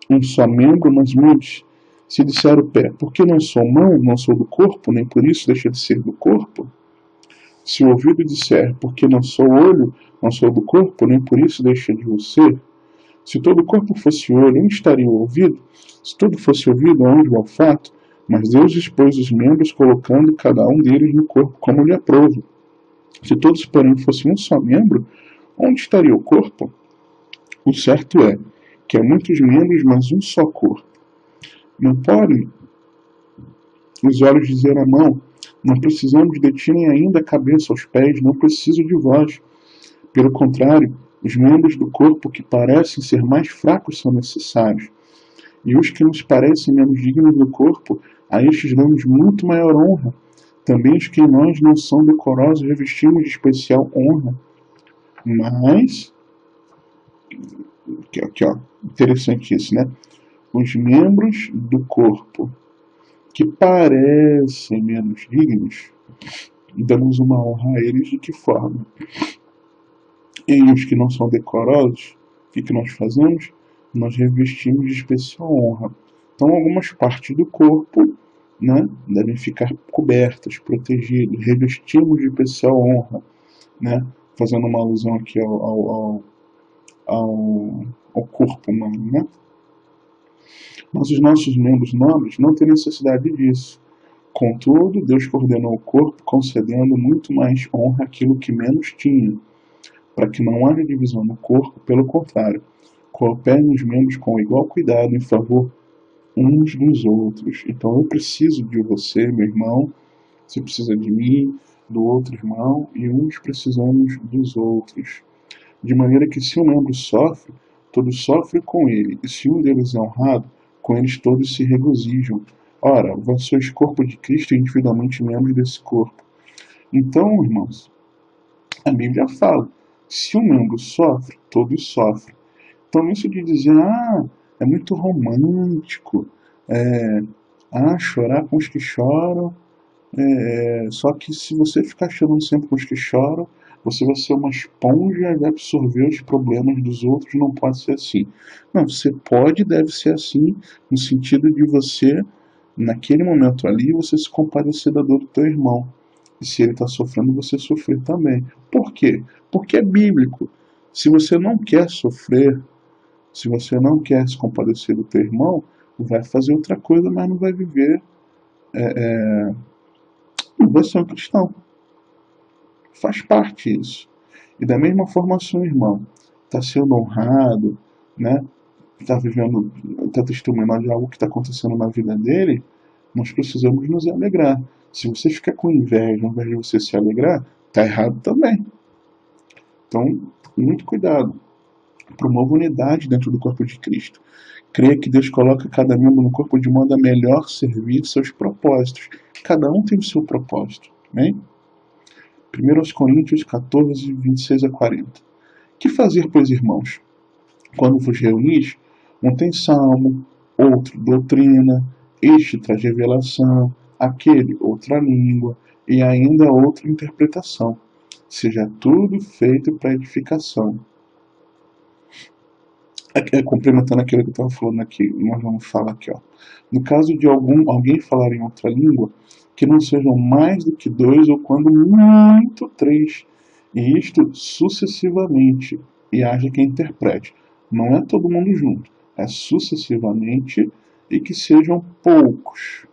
um só membro, mas muitos. Se disser o pé, porque não sou mão, não sou do corpo, nem por isso deixa de ser do corpo. Se o ouvido disser, porque não sou olho, não sou do corpo, nem por isso deixa de o ser. Se todo o corpo fosse olho, onde estaria o ouvido? Se tudo fosse ouvido, onde o olfato? Mas Deus dispôs os membros, colocando cada um deles no corpo como lhe aprouve. Se todos, porém, fossem um só membro, onde estaria o corpo? O certo é que há muitos membros, mas um só corpo. Não podem os olhos dizer à mão, não precisamos de ti, nem ainda a cabeça aos pés, não preciso de vós. Pelo contrário, os membros do corpo que parecem ser mais fracos são necessários. E os que nos parecem menos dignos do corpo, a estes damos muito maior honra. Também os que em nós não são decorosos revestimos de especial honra. Mas, aqui ó, interessante isso, né? Os membros do corpo que parecem menos dignos, damos uma honra a eles de que forma? E os que não são decorosos, o que nós fazemos? Nós revestimos de especial honra. Então, algumas partes do corpo, né, devem ficar cobertas, protegidas, revestimos de especial honra, né, fazendo uma alusão aqui ao corpo humano, né? Mas os nossos membros nobres não têm necessidade disso. Contudo, Deus coordenou o corpo, concedendo muito mais honra àquilo que menos tinha, para que não haja divisão no corpo, pelo contrário, cooperem os membros com igual cuidado em favor uns dos outros. Então eu preciso de você, meu irmão, você precisa de mim, do outro irmão, e uns precisamos dos outros. De maneira que se um membro sofre, todos sofrem com ele, e se um deles é honrado, com eles todos se regozijam. Ora, vós sois corpo de Cristo e individualmente membros desse corpo. Então, irmãos, a Bíblia fala, se um membro sofre, todos sofrem. Então isso de dizer, é muito romântico, chorar com os que choram, só que se você ficar chorando sempre com os que choram, você vai ser uma esponja e vai absorver os problemas dos outros, não pode ser assim. Não, você pode e deve ser assim, no sentido de você, naquele momento ali, você se compadecer da dor do teu irmão. E se ele está sofrendo, você sofrer também. Por quê? Porque é bíblico. Se você não quer sofrer, se você não quer se compadecer do teu irmão, vai fazer outra coisa, mas não vai viver, não vai ser um cristão. Faz parte isso. E da mesma forma, seu irmão está sendo honrado, né? Está vivendo, está testemunhando de algo que está acontecendo na vida dele, nós precisamos nos alegrar. Se você ficar com inveja, ao invés de você se alegrar, está errado também. Então, muito cuidado. Promova unidade dentro do corpo de Cristo. Creia que Deus coloca cada membro no corpo de modo a melhor servir seus propósitos. Cada um tem o seu propósito. Né? 1 Coríntios 14, 26 a 40. Que fazer, pois, irmãos? Quando vos reunis, um tem salmo, outro doutrina, este traz revelação, aquele outra língua, e ainda outra interpretação. Seja tudo feito para edificação. Complementando aquilo que eu estava falando aqui, nós vamos falar aqui, ó. No caso de alguém falar em outra língua, que não sejam mais do que dois, ou quando muito três, e isto sucessivamente, e haja quem interprete. Não é todo mundo junto, é sucessivamente, e que sejam poucos,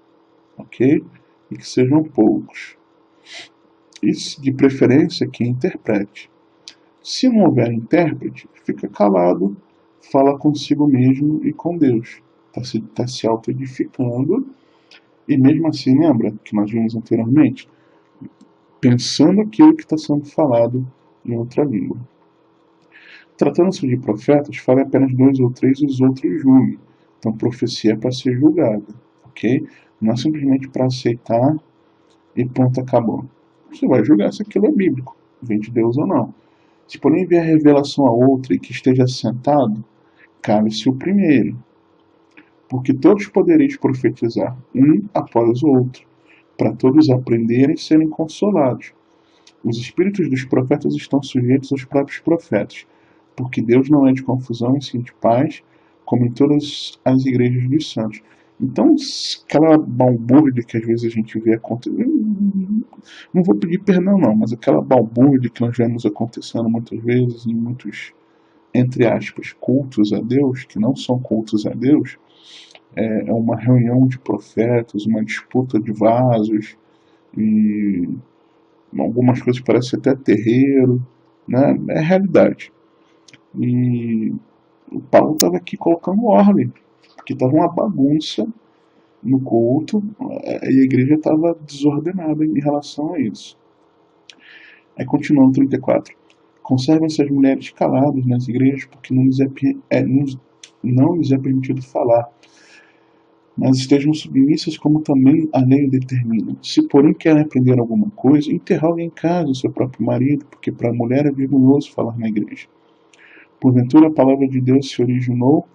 ok? E que sejam poucos. Isso, de preferência, quem interprete. Se não houver intérprete, fica calado, fala consigo mesmo e com Deus. Está se auto-edificando. E mesmo assim, lembra que nós vimos anteriormente? Pensando aquilo que está sendo falado em outra língua. Tratando-se de profetas, fale apenas 2 ou 3 e os outros julguem. Então, profecia é para ser julgada, ok? Não é simplesmente para aceitar e pronto, acabou. Você vai julgar se aquilo é bíblico, vem de Deus ou não. Se porém vier revelação a outra e que esteja sentado, cabe-se o primeiro. Porque todos podereis profetizar, um após o outro, para todos aprenderem e serem consolados. Os espíritos dos profetas estão sujeitos aos próprios profetas, porque Deus não é de confusão e sim de paz, como em todas as igrejas dos santos. Então, aquela balbúrdia que às vezes a gente vê acontecendo, não vou pedir perdão não, mas aquela balbúrdia que nós vemos acontecendo muitas vezes em muitos, entre aspas, cultos a Deus, que não são cultos a Deus, é uma reunião de profetas, uma disputa de vasos, e algumas coisas parecem até terreiro, né? É realidade. E o Paulo estava aqui colocando ordem, porque estava uma bagunça no culto, e a igreja estava desordenada em relação a isso. Aí continuando 34. Conservem-se as mulheres caladas nas igrejas, porque não lhes é permitido falar, mas estejam submissas como também a lei determina. Se porém querem aprender alguma coisa, interroguem em casa o seu próprio marido, porque para a mulher é vergonhoso falar na igreja. Porventura a palavra de Deus se originou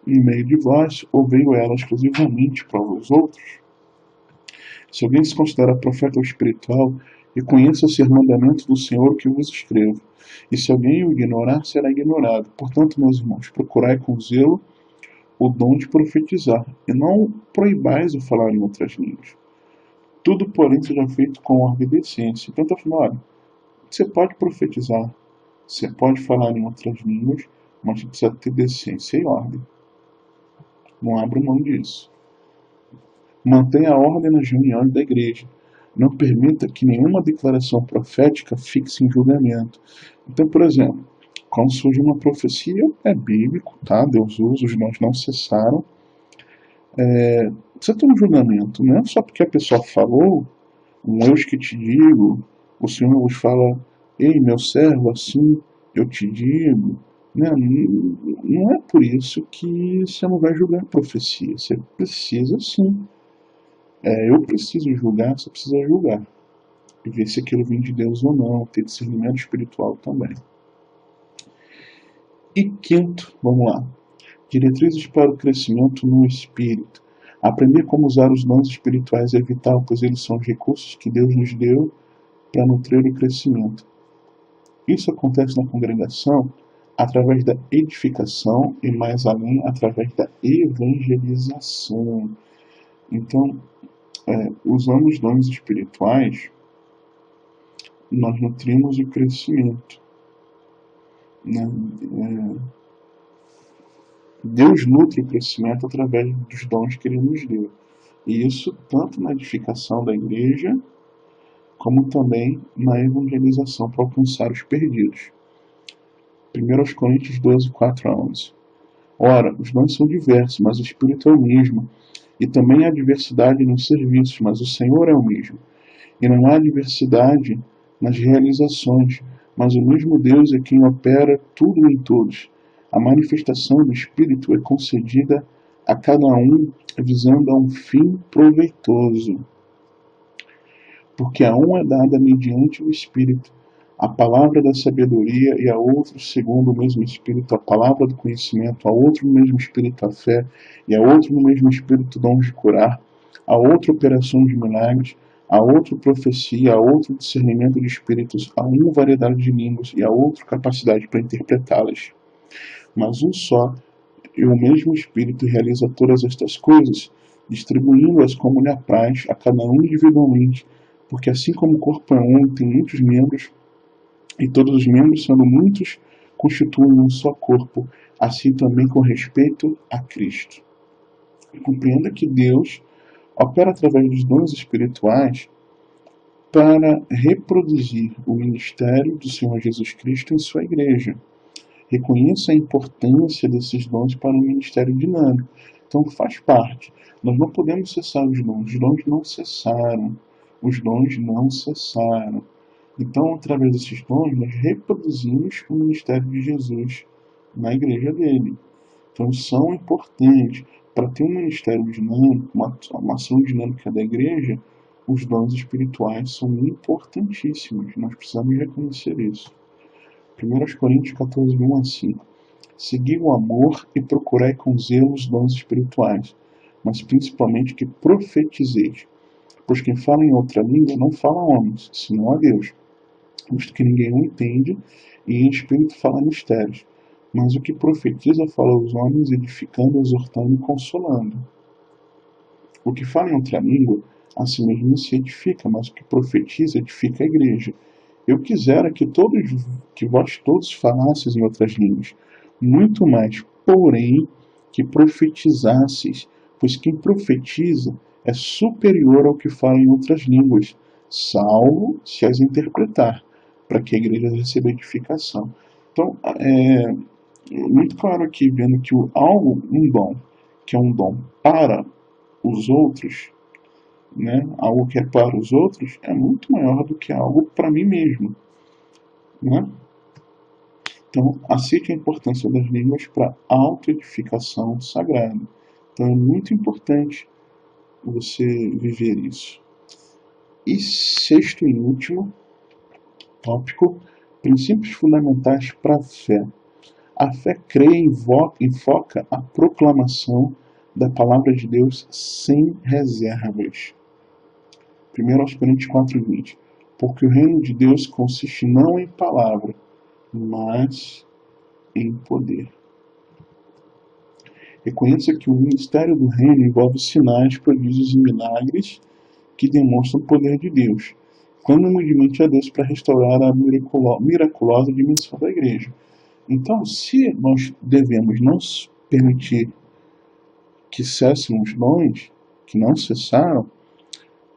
em meio de vós, ou veio ela exclusivamente para os outros? Se alguém se considera profeta ou espiritual, reconheça ser mandamento do Senhor que vos escrevo. E se alguém o ignorar, será ignorado. Portanto, meus irmãos, procurai com zelo o dom de profetizar, e não proibais o falar em outras línguas. Tudo, porém, seja feito com ordem e decência. Então, está falando, olha, você pode profetizar, você pode falar em outras línguas, mas precisa ter decência e ordem. Não abra mão disso. Mantenha a ordem nas reuniões da igreja. Não permita que nenhuma declaração profética fixe em julgamento. Então, por exemplo, quando surge uma profecia, é bíblico, tá? Deus usa, os dons não cessaram. Você tem um julgamento, não é só porque a pessoa falou, um eus que te digo, o Senhor vos fala, ei, meu servo, assim eu te digo. Né? Não é por isso que você não vai julgar a profecia. Você precisa sim. Eu preciso julgar, você precisa julgar. E ver se aquilo vem de Deus ou não, ter discernimento espiritual também. E quinto, vamos lá. Diretrizes para o crescimento no espírito. Aprender como usar os dons espirituais é vital, pois eles são os recursos que Deus nos deu para nutrir o crescimento. Isso acontece na congregação através da edificação e, mais além, através da evangelização. Então, usando os dons espirituais, nós nutrimos o crescimento, né? Deus nutre o crescimento através dos dons que Ele nos deu. E isso tanto na edificação da igreja, como também na evangelização para alcançar os perdidos. 1 Coríntios 12, 4 a 11. Ora, os dons são diversos, mas o Espírito é o mesmo. E também há diversidade nos serviços, mas o Senhor é o mesmo. E não há diversidade nas realizações, mas o mesmo Deus é quem opera tudo em todos. A manifestação do Espírito é concedida a cada um visando a um fim proveitoso. Porque a um é dada mediante o Espírito a palavra da sabedoria, e a outro, segundo o mesmo Espírito, a palavra do conhecimento, a outro no mesmo Espírito a fé, e a outro no mesmo Espírito dons de curar, a outro operação de milagres, a outro profecia, a outro discernimento de espíritos, a um variedade de línguas, e a outro capacidade para interpretá-las. Mas um só e o mesmo Espírito realiza todas estas coisas, distribuindo-as como lhe apraz a cada um individualmente, porque assim como o corpo é um e tem muitos membros, e todos os membros, sendo muitos, constituem um só corpo, assim também com respeito a Cristo. Compreenda que Deus opera através dos dons espirituais para reproduzir o ministério do Senhor Jesus Cristo em sua igreja. Reconheça a importância desses dons para o ministério dinâmico. Então faz parte. Nós não podemos cessar os dons não cessaram. Os dons não cessaram. Então, através desses dons, nós reproduzimos o ministério de Jesus na igreja dele. Então, são importantes. Para ter um ministério dinâmico, uma ação dinâmica da igreja, os dons espirituais são importantíssimos. Nós precisamos reconhecer isso. 1 Coríntios 14, 1 a 5. Segui o amor e procurai com zelo os dons espirituais, mas principalmente que profetizeis. Pois quem fala em outra língua não fala a homens, senão a Deus, visto que ninguém o entende, e em espírito fala mistérios. Mas o que profetiza fala aos homens, edificando, exortando e consolando. O que fala em outra língua, a si mesmo se edifica, mas o que profetiza edifica a igreja. Eu quisera que vós todos falasseis em outras línguas, muito mais, porém, que profetizasseis, pois quem profetiza é superior ao que fala em outras línguas, salvo se as interpretar, para que a igreja receba edificação. Então, é muito claro aqui, vendo que um dom, que é um dom para os outros, né, algo que é para os outros, é muito maior do que algo para mim mesmo. Né? Então, aceite a importância das línguas para autoedificação sagrada. Então, é muito importante você viver isso. E sexto e último tópico, princípios fundamentais para a fé. A fé crê e enfoca a proclamação da palavra de Deus sem reservas. 1 Coríntios 4:20. Porque o reino de Deus consiste não em palavra, mas em poder. Reconheça que o ministério do reino envolve sinais, prodígios e milagres que demonstram o poder de Deus. Clame humildemente a Deus para restaurar a miraculosa dimensão da igreja. Então, se nós devemos não permitir que cessem os dons, que não cessaram,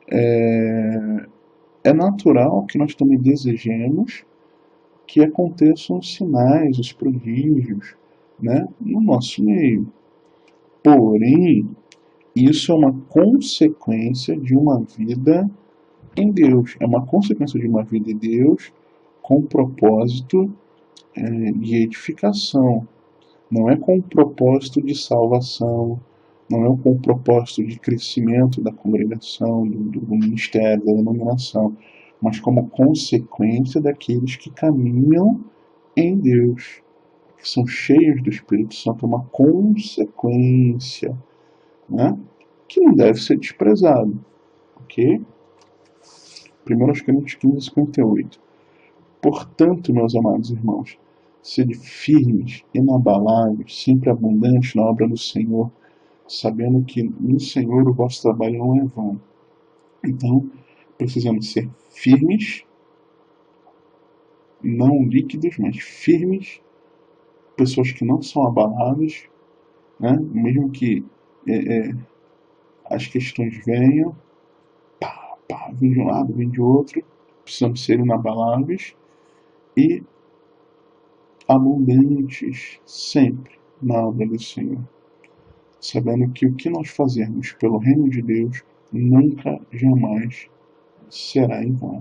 é natural que nós também desejemos que aconteçam os sinais, os prodígios, né, no nosso meio. Porém, isso é uma consequência de uma vida em Deus. É uma consequência de uma vida em Deus com propósito de edificação. Não é com propósito de salvação, não é com propósito de crescimento da congregação, do ministério, da denominação, mas como consequência daqueles que caminham em Deus, que são cheios do Espírito Santo, uma consequência, né? Que não deve ser desprezado, ok? 1 Coríntios 15, 58. Portanto, meus amados irmãos, sede firmes, inabaláveis, sempre abundantes na obra do Senhor, sabendo que no Senhor o vosso trabalho não é vão. Então, precisamos ser firmes, não líquidos, mas firmes, pessoas que não são abaladas, né? Mesmo que as questões venham, vem de um lado, vem de outro, precisamos ser inabaláveis e abundantes sempre na obra do Senhor, sabendo que o que nós fazermos pelo reino de Deus nunca, jamais será em vão.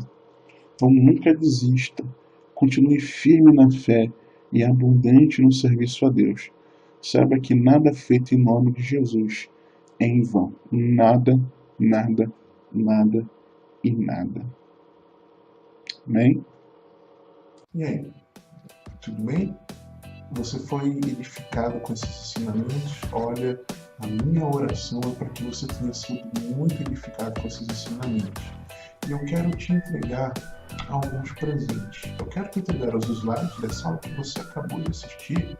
Então nunca desista, continue firme na fé e abundante no serviço a Deus. Saiba que nada feito em nome de Jesus é em vão. Nada, nada, nada e nada. Amém? E aí? Tudo bem? Você foi edificado com esses ensinamentos? Olha, a minha oração é para que você tenha sido muito edificado com esses ensinamentos. E eu quero te entregar alguns presentes. Eu quero te entregar os slides dessa aula que você acabou de assistir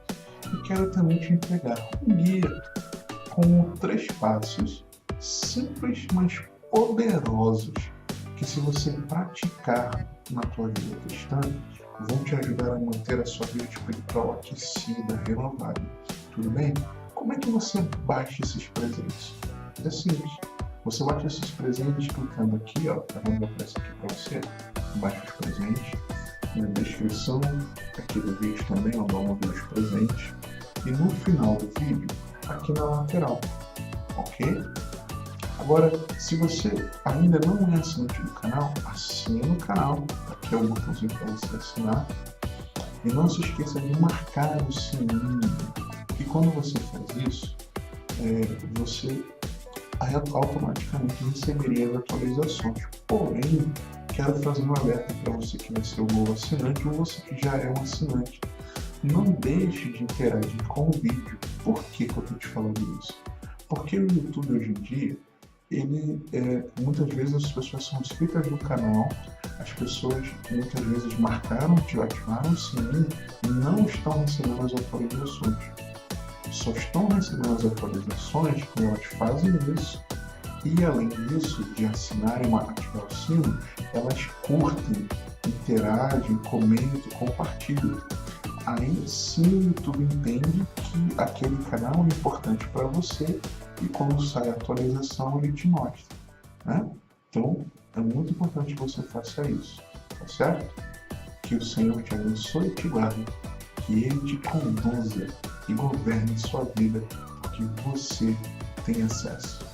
e quero também te entregar um guia com 3 passos simples, mas poderosos, que se você praticar na tua vida cristã, vão te ajudar a manter a sua vida espiritual aquecida, renovada. Tudo bem? Como é que você baixa esses presentes? É simples. Você baixa esses presentes clicando aqui, ó, tá vendo? Aparece aqui para você. Baixa os presentes. Na descrição aqui do vídeo também, eu dou dos presentes. E no final do vídeo, aqui na lateral. Ok? Agora, se você ainda não é assinante do canal, assine o canal. Aqui é o botãozinho para você assinar. E não se esqueça de marcar o sininho. E quando você faz isso, você automaticamente receberia as atualizações. Porém, quero fazer um alerta para você que vai ser um novo assinante ou você que já é um assinante. Não deixe de interagir com o vídeo. Por que eu estou te falando isso? Porque o YouTube hoje em dia, muitas vezes as pessoas são inscritas no canal, as pessoas muitas vezes ativaram o sininho e não estão recebendo as atualizações. Só estão recebendo as atualizações quando elas fazem isso e, além disso, de assinarem e ativar o sino, elas curtem, interagem, comentam, compartilham. Aí sim o YouTube entende que aquele canal é importante para você e quando sai a atualização ele te mostra, né? Então é muito importante que você faça isso, tá certo? Que o Senhor te abençoe e te guarde, que Ele te conduza e governe sua vida, que você tenha acesso.